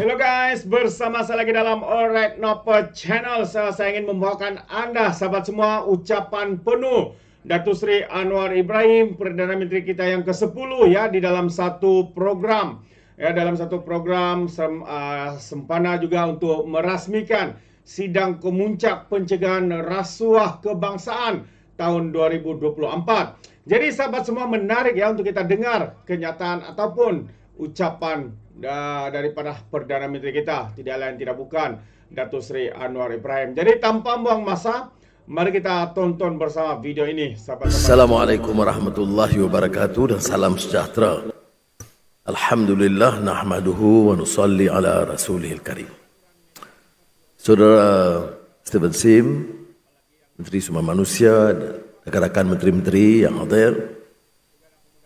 Hello guys, bersama saya lagi dalam Alright Noper Channel. Saya ingin membawakan Anda, sahabat semua, ucapan penuh Datuk Seri Anwar Ibrahim, Perdana Menteri kita yang ke-10 ya, di dalam satu program. Ya, dalam satu program sempana juga untuk merasmikan sidang kemuncak pencegahan rasuah kebangsaan tahun 2024. Jadi sahabat semua, menarik ya untuk kita dengar kenyataan ataupun ucapan daripada Perdana Menteri kita, tidak lain tidak bukan Datuk Seri Anwar Ibrahim. Jadi tanpa buang masa, mari kita tonton bersama video ini, sahabat-sahabat. Assalamualaikum warahmatullahi wabarakatuh dan salam sejahtera. Alhamdulillah nahmaduhu wa nusalli ala rasulihil karim. Saudara Stephen Sim, Menteri Sumber Manusia, rekan-rekan menteri-menteri yang hadir,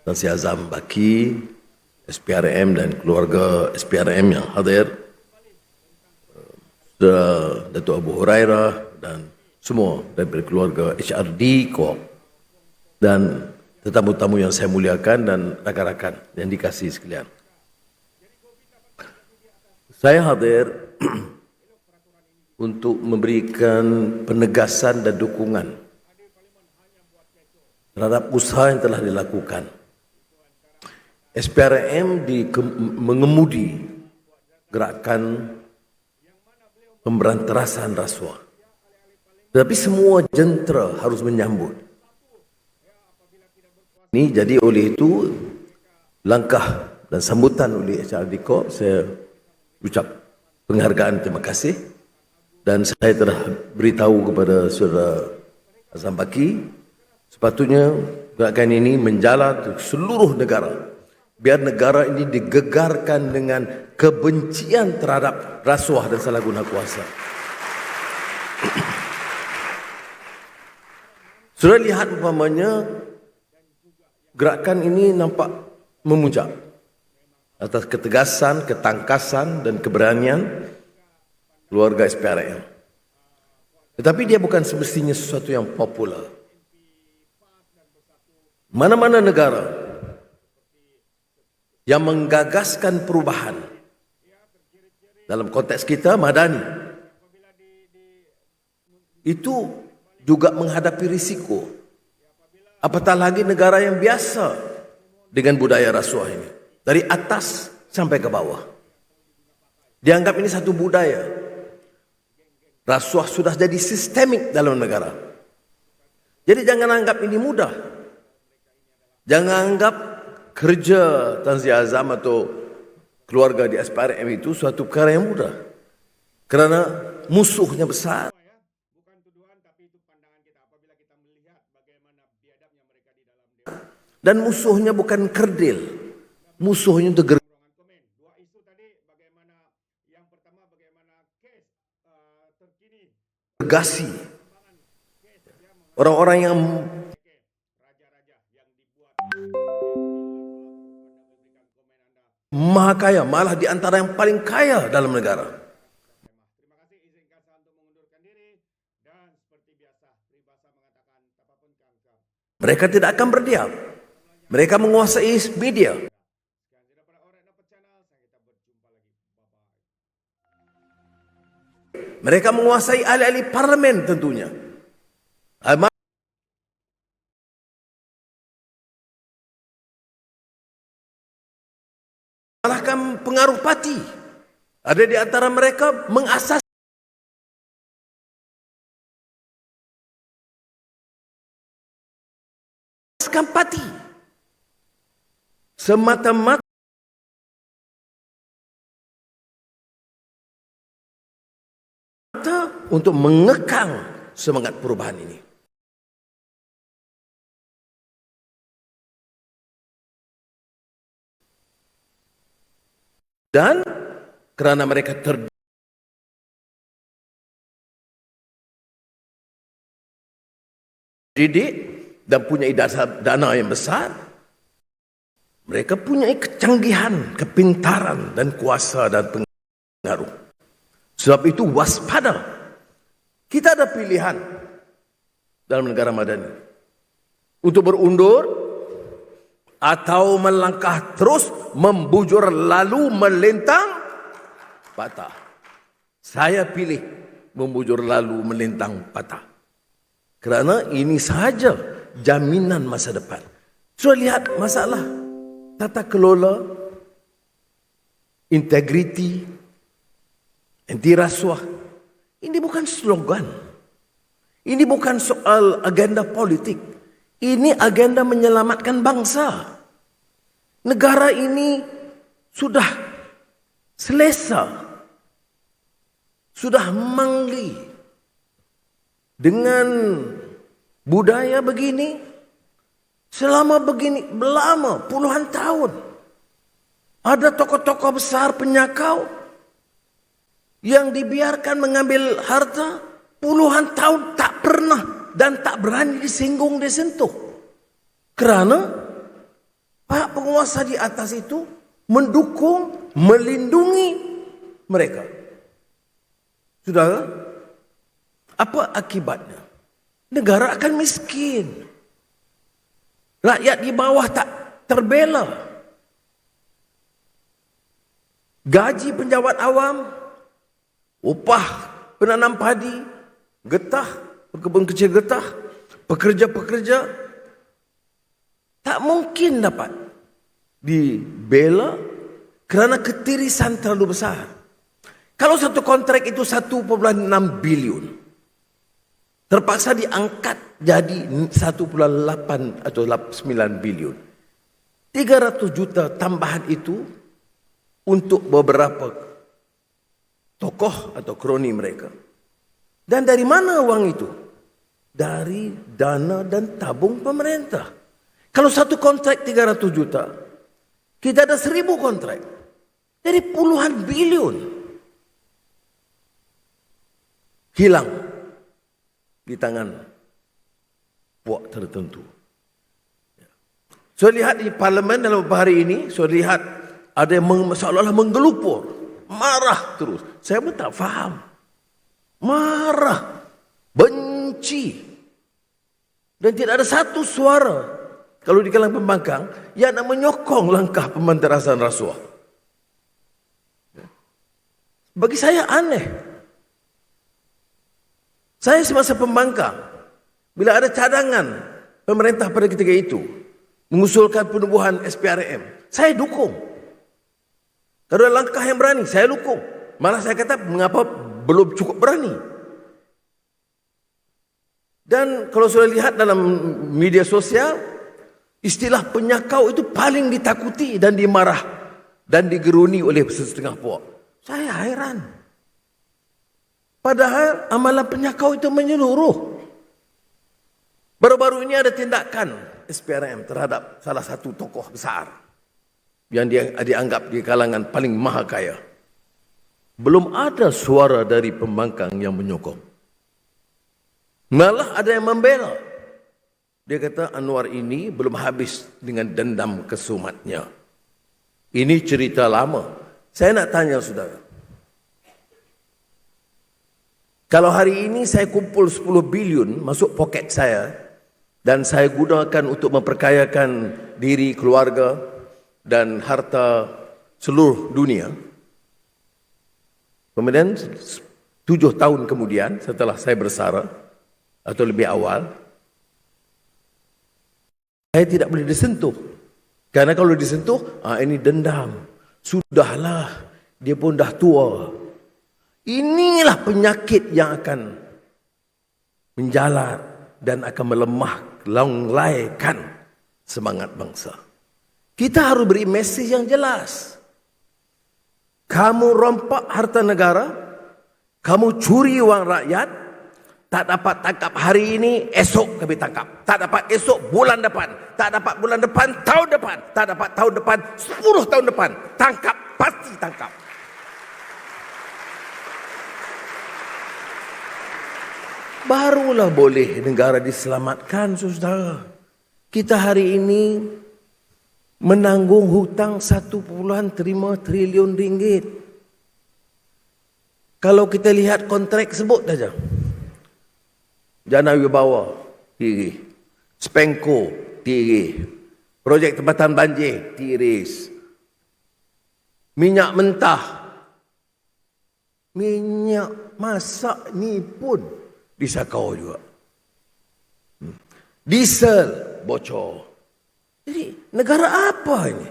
Tan Sri Azam Baki, SPRM dan keluarga SPRM yang hadir, Saudara Datuk Abu Hurairah dan semua daripada keluarga HRD Corp, dan tetamu-tamu yang saya muliakan dan rakan-rakan yang dikasihi sekalian. Saya hadir untuk memberikan penegasan dan dukungan terhadap usaha yang telah dilakukan SPRM mengemudi gerakan pemberantasan rasuah. Tetapi semua jentera harus menyambut. Ini jadi oleh itu langkah dan sambutan oleh HRD Corp, saya ucap penghargaan, terima kasih. Dan saya telah beritahu kepada Saudara Azam Baki, sepatutnya gerakan ini menjalar ke seluruh negara. Biar negara ini digegarkan dengan kebencian terhadap rasuah dan salah guna kuasa. Sudah lihat umpamanya gerakan ini nampak memuncak atas ketegasan, ketangkasan dan keberanian keluarga SPRM. Tetapi dia bukan semestinya sesuatu yang popular. Mana-mana negara yang menggagaskan perubahan, dalam konteks kita Madani, itu juga menghadapi risiko. Apatah lagi negara yang biasa dengan budaya rasuah ini, dari atas sampai ke bawah. Dianggap ini satu budaya. Rasuah sudah jadi sistemik dalam negara. Jadi jangan anggap ini mudah. Jangan anggap kerja Tan Sri Azam atau keluarga di SPRM itu suatu perkara yang mudah. Kerana musuhnya besar. Bukan tuduhan, tapi itu pandangan kita apabila kita melihat bagaimana biadabnya mereka di dalam Dan musuhnya bukan kerdil. Musuhnya itu dua isu tadi, bagaimana yang pertama bagaimana kes terkini gergasi. Orang-orang yang raja-raja yang dibuat maha kaya, malah di antara yang paling kaya dalam negara. Terima kasih, izinkan saya untuk mengundurkan diri. Dan seperti biasa, peribahasa mengatakan apapun kanker. Mereka tidak akan berdiam. Mereka menguasai media. Sekian daripada Alright Noper Channel, kita berjumpa lagi. Bye-bye. Mereka menguasai ahli-ahli parlimen tentunya. Malahkan pengaruh parti. Ada di antara mereka mengasaskan parti semata-mata untuk mengekang semangat perubahan ini. Dan kerana mereka terdidik dan punya dana yang besar, mereka punya kecanggihan, kepintaran dan kuasa dan pengaruh. Sebab itu waspada. Kita ada pilihan dalam negara madani untuk berundur atau melangkah terus, membujur lalu melintang patah. Saya pilih membujur lalu melintang patah. Kerana ini sahaja jaminan masa depan. Sudah lihat masalah tata kelola, integriti, anti rasuah. Ini bukan slogan. Ini bukan soal agenda politik. Ini agenda menyelamatkan bangsa. Negara ini sudah selesa, sudah mangli dengan budaya begini selama begini lama, puluhan tahun. Ada tokoh-tokoh besar penyakau yang dibiarkan mengambil harta puluhan tahun, tak pernah dan tak berani disinggung, disentuh. Kerana Pak penguasa di atas itu mendukung, melindungi mereka. Saudara, apa akibatnya? Negara akan miskin. Rakyat di bawah tak terbela. Gaji penjawat awam, upah penanam padi, getah, berkebun kecil getah, pekerja-pekerja tak mungkin dapat dibela kerana ketirisan terlalu besar. Kalau satu kontrak itu 1,6 bilion, terpaksa diangkat jadi 1,8 atau 9 bilion. 300 juta tambahan itu untuk beberapa tokoh atau kroni mereka. Dan dari mana uang itu? Dari dana dan tabung pemerintah. Kalau satu kontrak 300 juta, kita ada 1,000 kontrak. Jadi puluhan bilion hilang di tangan puak tertentu. Saya lihat di parlimen dalam beberapa hari ini, saya lihat ada yang seolah-olah menggelupur, marah terus. Saya pun tak faham. Marah, benci. Dan tidak ada satu suara kalau di kalangan pembangkang yang nak menyokong langkah pemberantasan rasuah. Bagi saya aneh. Saya semasa pembangkang, bila ada cadangan pemerintah pada ketika itu mengusulkan penubuhan SPRM, saya dukung. Kalau ada langkah yang berani, saya dukung. Malah saya kata, mengapa belum cukup berani? Dan kalau sudah lihat dalam media sosial, istilah penyakau itu paling ditakuti dan dimarah dan digeruni oleh setengah puak. Saya hairan. Padahal amalan penyakau itu menyeluruh. Baru-baru ini ada tindakan SPRM terhadap salah satu tokoh besar yang dianggap di kalangan paling maha kaya. Belum ada suara dari pembangkang yang menyokong. Malah ada yang membela. Dia kata Anwar ini belum habis dengan dendam kesumatnya. Ini cerita lama. Saya nak tanya saudara. Kalau hari ini saya kumpul 10 bilion masuk poket saya dan saya gunakan untuk memperkayakan diri, keluarga dan harta seluruh dunia. Kemudian 7 tahun kemudian setelah saya bersara atau lebih awal, saya tidak boleh disentuh. Karena kalau disentuh, ini dendam. Sudahlah, dia pun dah tua. Inilah penyakit yang akan menjalar dan akan melemah, longlaikan semangat bangsa. Kita harus beri mesej yang jelas. Kamu rompak harta negara, kamu curi wang rakyat, tak dapat tangkap hari ini, esok kami tangkap. Tak dapat esok, bulan depan. Tak dapat bulan depan, tahun depan. Tak dapat tahun depan, 10 tahun depan. Tangkap, pasti tangkap. Barulah boleh negara diselamatkan, saudara. Kita hari ini menanggung hutang 1,5 triliun ringgit. Kalau kita lihat kontrak sebut saja. Jana Wibawa, tiris. Spenco, tiris. Projek tempatan banjir, tiris. Minyak mentah, Minyak masak ni pun disakau juga. Diesel bocor. Jadi negara apa ini?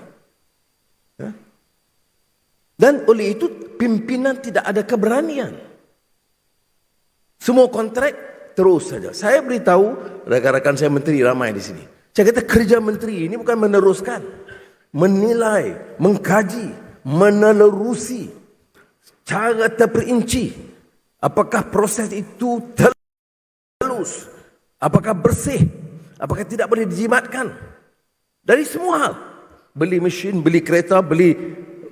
Dan oleh itu pimpinan tidak ada keberanian. Semua kontrak terus saja. Saya beritahu rakan-rakan saya menteri ramai di sini. Saya kata kerja menteri ini bukan meneruskan, menilai, mengkaji, menelurusi cara terperinci apakah proses itu telus, apakah bersih, apakah tidak boleh dijimatkan. Dari semua hal, beli mesin, beli kereta, beli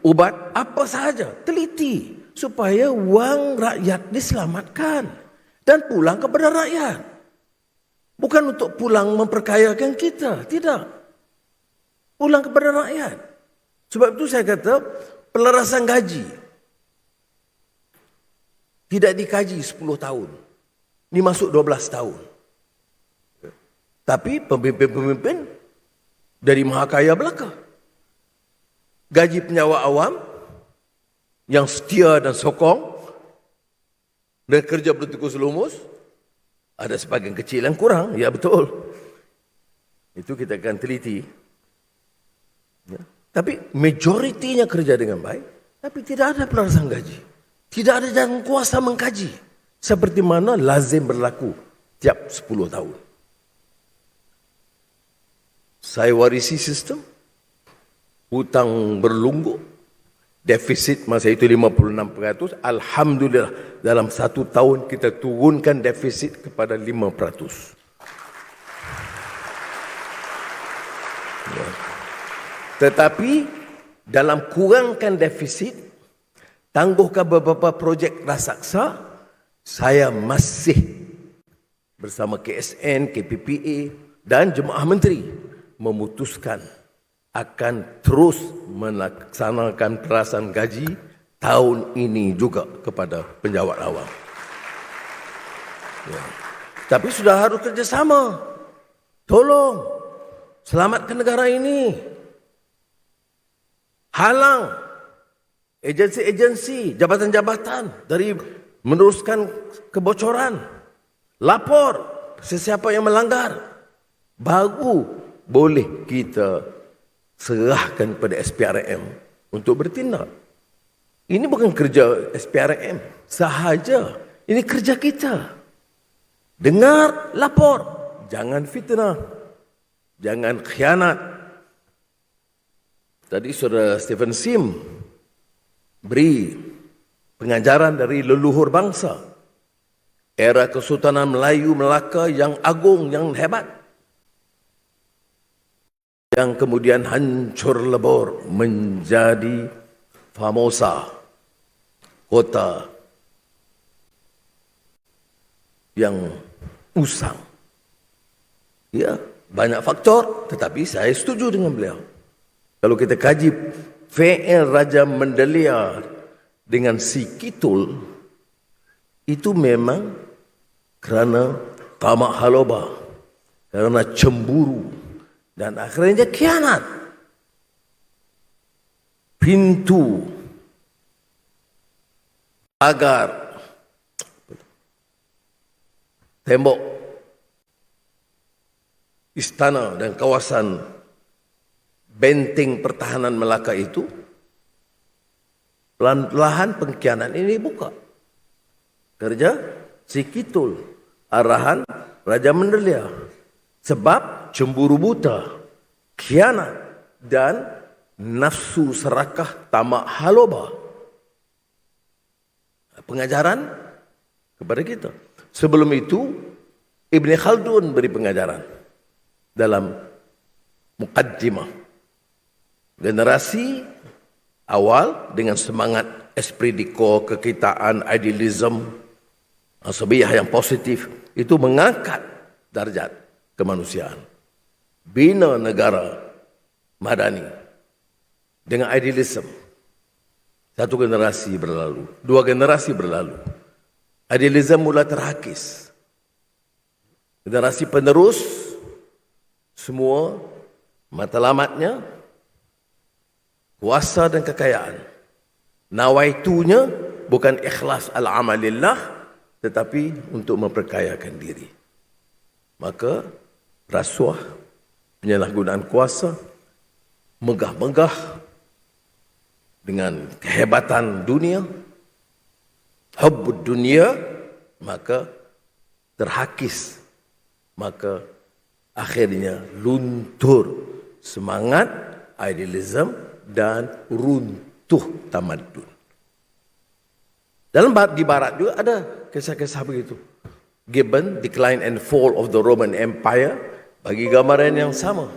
ubat, apa sahaja, teliti supaya wang rakyat diselamatkan dan pulang kepada rakyat. Bukan untuk pulang memperkayakan kita, tidak. Pulang kepada rakyat. Sebab itu saya kata pelarasan gaji tidak dikaji 10 tahun. Ini masuk 12 tahun. Tapi pemimpin-pemimpin dari maha kaya belaka. Gaji penyewa awam yang setia dan sokong dan kerja bertukus lumus, ada sebagian kecil yang kurang, ya betul. Itu kita akan teliti. Ya. Tapi majoritinya kerja dengan baik, tapi tidak ada pelarasan gaji. Tidak ada yang kuasa mengkaji. Seperti mana lazim berlaku tiap 10 tahun. Saya warisi sistem hutang berlunggu, defisit masa itu 56%. Alhamdulillah dalam 1 tahun kita turunkan defisit kepada 5%. Ya. Tetapi dalam kurangkan defisit, tangguhkan beberapa projek raksasa, saya masih bersama KSN, KPPA dan jemaah menteri memutuskan akan terus melaksanakan pelarasan gaji tahun ini juga kepada penjawat awam. Ya. Tapi sudah harus kerjasama. Tolong selamatkan negara ini. Halang agensi-agensi, jabatan-jabatan dari meneruskan kebocoran. Lapor sesiapa yang melanggar. Baru boleh kita serahkan pada SPRM untuk bertindak. Ini bukan kerja SPRM sahaja. Ini kerja kita. Dengar, lapor. Jangan fitnah. Jangan khianat. Tadi Saudara Stephen Sim beri pengajaran dari leluhur bangsa. Era Kesultanan Melayu Melaka yang agung, yang hebat. Yang kemudian hancur lebur menjadi Formosa, kota yang usang. Ya, banyak faktor, tetapi saya setuju dengan beliau. Kalau kita kaji VL Raja Mendelia dengan si Kitul, itu memang kerana tamak haloba, kerana cemburu, dan akhirnya khianat. Pintu, pagar, tembok istana dan kawasan benteng pertahanan Melaka itu pelan-pelan pengkhianat ini buka. Kerja si Kitul, arahan Raja Mendelia. Sebab cemburu buta, khianat dan nafsu serakah tamak haloba. Pengajaran kepada kita. Sebelum itu Ibn Khaldun beri pengajaran dalam Muqaddimah. Generasi awal dengan semangat esprit de corps, kekitaan, idealism, asabiyah yang positif, itu mengangkat darjat kemanusiaan. Bina negara madani dengan idealism. 1 generasi berlalu, 2 generasi berlalu. Idealism mula terhakis. Generasi penerus, semua matlamatnya kuasa dan kekayaan. Nawaitunya bukan ikhlas al-amalillah, tetapi untuk memperkayakan diri. Maka rasuah, penyalahgunaan kuasa, megah-megah dengan kehebatan dunia, hubbud dunia, maka terhakis, maka akhirnya luntur semangat, idealism, dan runtuh tamadun. Di barat juga ada kisah-kisah begitu. Gibbon, Decline and Fall of the Roman Empire, bagi gambaran yang sama.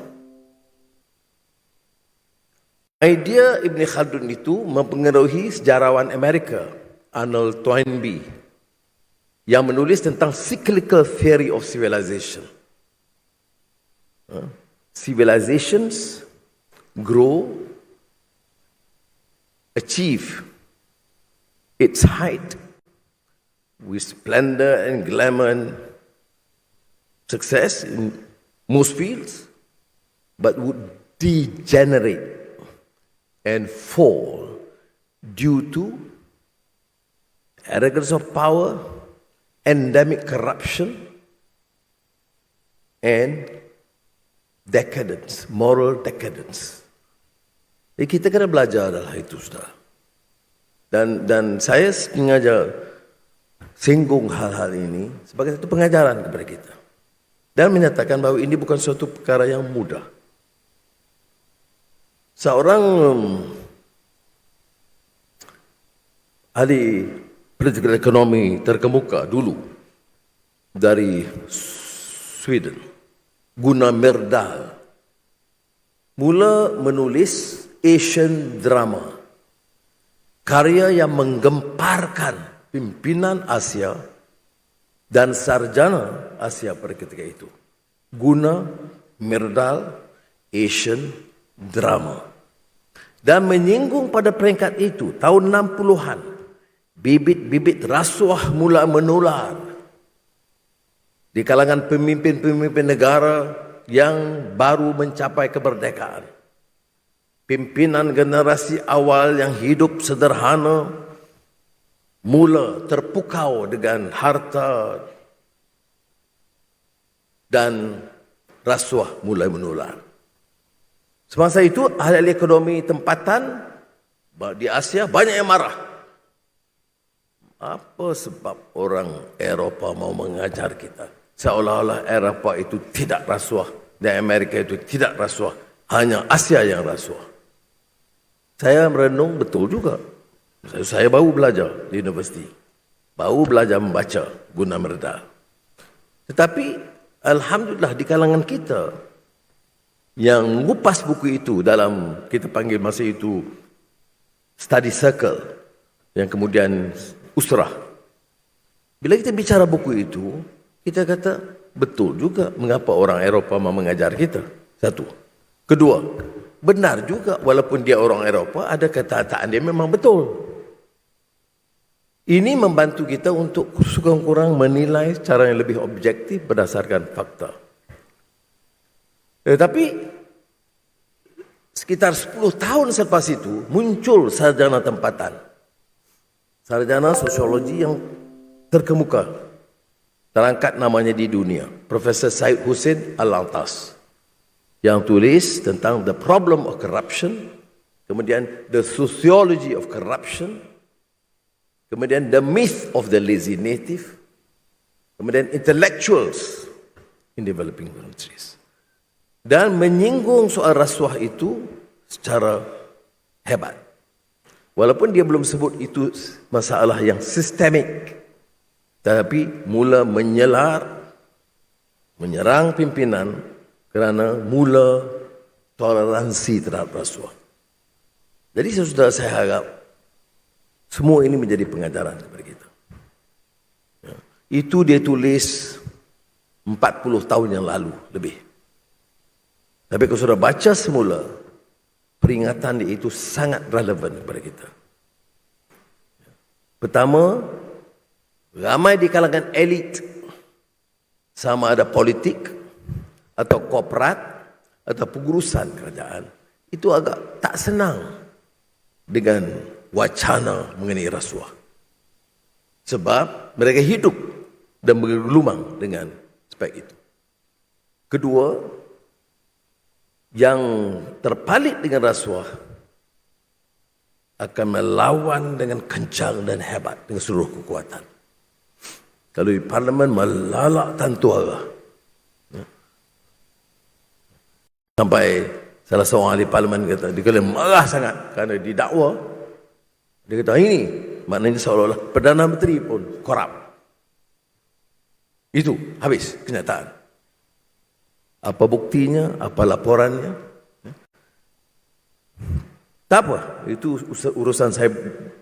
Idea Ibn Khaldun itu mempengaruhi sejarawan Amerika, Arnold Toynbee, yang menulis tentang cyclical theory of civilization. Civilizations grow, achieve its height with splendor and glamour and success in most fields, but would degenerate and fall due to arrogance of power, endemic corruption, and decadence, moral decadence. Jadi kita kena belajar adalah itu, saudara. Dan saya sengaja singgung hal-hal ini sebagai satu pengajaran kepada kita. Dan menyatakan bahawa ini bukan suatu perkara yang mudah. Seorang ahli political ekonomi terkemuka dulu dari Sweden, Gunnar Myrdal, mula menulis Asian Drama, karya yang menggemparkan pimpinan Asia dan sarjana Asia pada ketika itu. Gunnar Myrdal, Asian Drama. Dan menyinggung pada peringkat itu, tahun 60-an, bibit-bibit rasuah mula menular di kalangan pemimpin-pemimpin negara yang baru mencapai kemerdekaan. Pimpinan generasi awal yang hidup sederhana mula terpukau dengan harta dan rasuah mulai menular. Semasa itu ahli ekonomi tempatan di Asia banyak yang marah. Apa sebab orang Eropah mau mengajar kita? Seolah-olah Eropah itu tidak rasuah dan Amerika itu tidak rasuah. Hanya Asia yang rasuah. Saya merenung betul juga. Saya baru belajar di universiti. Baru belajar membaca Gunnar Myrdal. Tetapi alhamdulillah di kalangan kita yang mengupas buku itu dalam, kita panggil masa itu study circle, yang kemudian usrah. Bila kita bicara buku itu, kita kata betul juga mengapa orang Eropah mau mengajar kita. Satu. Kedua, benar juga walaupun dia orang Eropah, ada kata-kataan dia memang betul. Ini membantu kita untuk kurang-kurang menilai secara yang lebih objektif berdasarkan fakta. Tetapi sekitar 10 tahun selepas itu muncul sarjana tempatan, sarjana sosiologi yang terkemuka, terangkat namanya di dunia, Profesor Syed Hussein Alatas, yang tulis tentang the problem of corruption, kemudian the sociology of corruption, kemudian the myth of the lazy native, kemudian intellectuals in developing countries. Dan menyinggung soal rasuah itu secara hebat. Walaupun dia belum sebut itu masalah yang sistemik, tapi mula menyerang pimpinan kerana mula toleransi terhadap rasuah. Jadi saya harap semua ini menjadi pengajaran kepada kita. Ya. Itu dia tulis 40 tahun yang lalu lebih. Tapi kalau sudah baca semula, peringatan dia itu sangat relevan kepada kita. Pertama, ramai di kalangan elit, sama ada politik, atau korporat, atau pengurusan kerajaan, itu agak tak senang dengan wacana mengenai rasuah. Sebab mereka hidup dan bergelumang dengan spek itu. Kedua, yang terpalit dengan rasuah akan melawan dengan kencang dan hebat dengan seluruh kekuatan. Kalau di parlimen melalak tantu arah. Sampai salah seorang ahli parlimen kata, dia kena marah sangat kerana didakwa. Dia kata, ini maknanya seolah-olah Perdana Menteri pun korup. Itu habis kenyataan. Apa buktinya, apa laporannya? Tak apa, itu urusan saya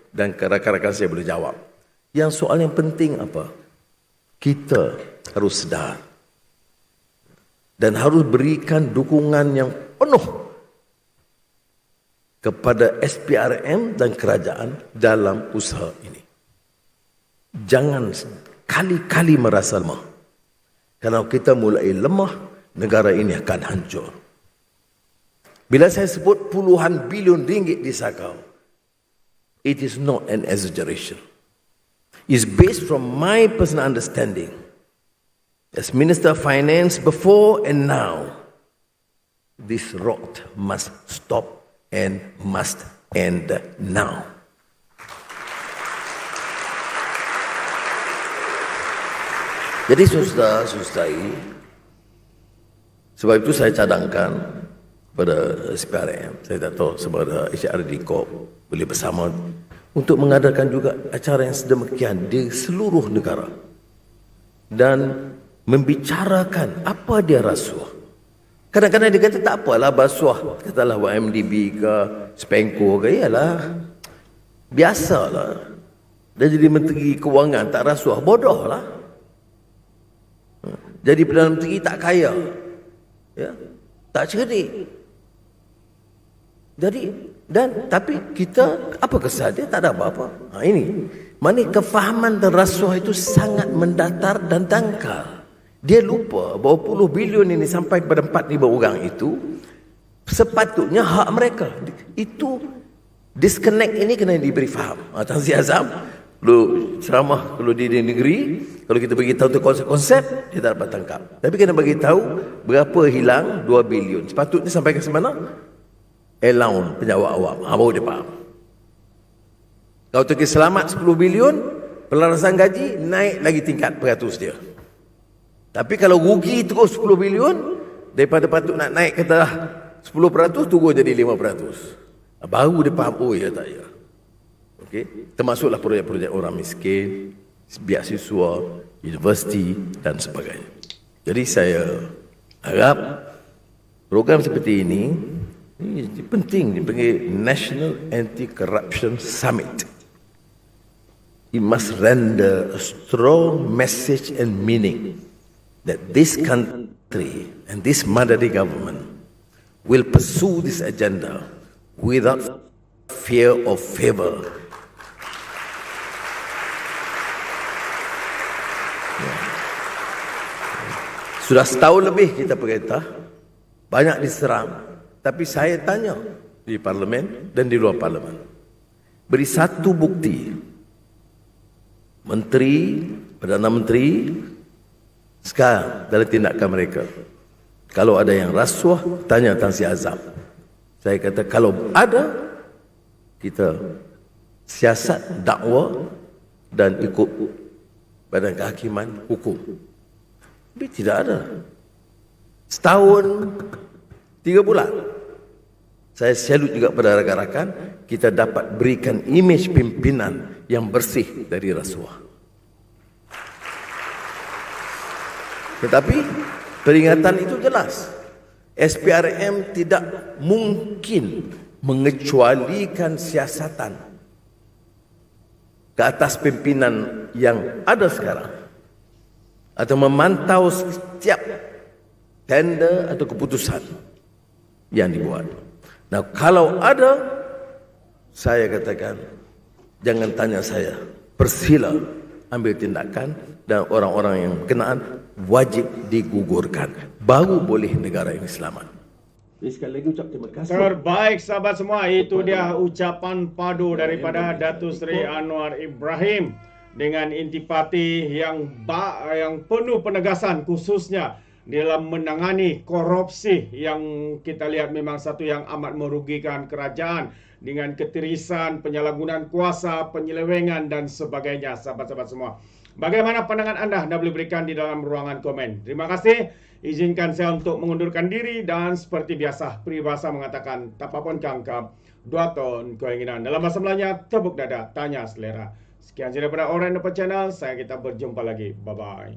dan rakan-rakan saya boleh jawab. Yang soal yang penting apa? Kita harus sedar dan harus berikan dukungan yang penuh kepada SPRM dan kerajaan dalam usaha ini. Jangan kali-kali merasa lemah. Kalau kita mulai lemah, negara ini akan hancur. Bila saya sebut puluhan bilion ringgit di Sakau, it is not an exaggeration. It's based from my personal understanding. As Minister of Finance before and now, this rot must stop and must end now. Jadi saudara-saudari, sebab itu saya cadangkan pada SPRM, saya tak tahu seberapa HRD Corp boleh bersama untuk mengadakan juga acara yang sedemikian di seluruh negara dan membicarakan apa dia rasuah. Kadang-kadang dia kata tak apalah rasuah, katalah YMDB ke Spenco ke, ialah biasalah. Dia jadi Menteri Kewangan tak rasuah, bodoh lah. Jadi Perdana Menteri tak kaya, ya, tak cerdik. Jadi tapi kita apa kesal dia, tak ada apa-apa. Ini mana kefahaman dan rasuah itu sangat mendatar dan dangkal. Dia lupa bahawa puluh bilion ini sampai kepada 4-5 orang itu sepatutnya hak mereka. Itu disconnect ini kena diberi faham. Tan Sri Azam kalau ceramah, kalau di negeri, kalau kita bagi tahu tu konsep-konsep, dia tak dapat tangkap. Tapi kena bagi tahu berapa hilang 2 bilion. Sepatutnya sampai ke mana? Allowance penjawat awam. Baru dia faham. Kalau tu selamat 10 bilion, pelarasan gaji naik lagi tingkat peratus dia. Tapi kalau rugi terus 10 bilion, daripada patut nak naik kata 10%, turun jadi 5%. Baru dia faham, oh ya tak ya. Okay. Termasuklah projek-projek orang miskin, beasiswa, universiti dan sebagainya. Jadi saya harap program seperti ini penting dipanggil National Anti-Corruption Summit. It must render a strong message and meaning that this country and this Madani government will pursue this agenda without fear of favor. Sudah setahun lebih kita perintah, banyak diserang. Tapi saya tanya di parlimen dan di luar parlimen, beri satu bukti. Menteri, Perdana Menteri, sekarang dalam tindakan mereka, kalau ada yang rasuah, tanya Tan Sri Azam. Saya kata kalau ada, kita siasat dakwa dan ikut badan kehakiman hukum. Tapi tidak ada. Setahun 3 bulan. Saya salut juga pada rakan-rakan, kita dapat berikan imej pimpinan yang bersih dari rasuah. Tetapi peringatan itu jelas. SPRM tidak mungkin mengecualikan siasatan ke atas pimpinan yang ada sekarang, atau memantau setiap tender atau keputusan yang dibuat. Nah, kalau ada, saya katakan, jangan tanya saya, persila ambil tindakan dan orang-orang yang berkenaan wajib digugurkan. Baru boleh negara ini selamat. Sekali lagi ucap terima kasih. Terbaik sahabat semua, itu dia ucapan padu daripada Datuk Seri Anwar Ibrahim. dengan intipati yang penuh penegasan, khususnya dalam menangani korupsi yang kita lihat memang satu yang amat merugikan kerajaan dengan ketirisan, penyalahgunaan kuasa, penyelewengan dan sebagainya. Sahabat-sahabat semua, bagaimana pandangan anda? Anda boleh berikan di dalam ruangan komen. Terima kasih. Izinkan saya untuk mengundurkan diri dan seperti biasa peribahasa mengatakan tapapun kangkap dua ton keinginan. Dalam bahasa Melayu, tepuk dada, tanya selera. Sekian daripada Alright Nopper Channel. Kita berjumpa lagi. Bye-bye.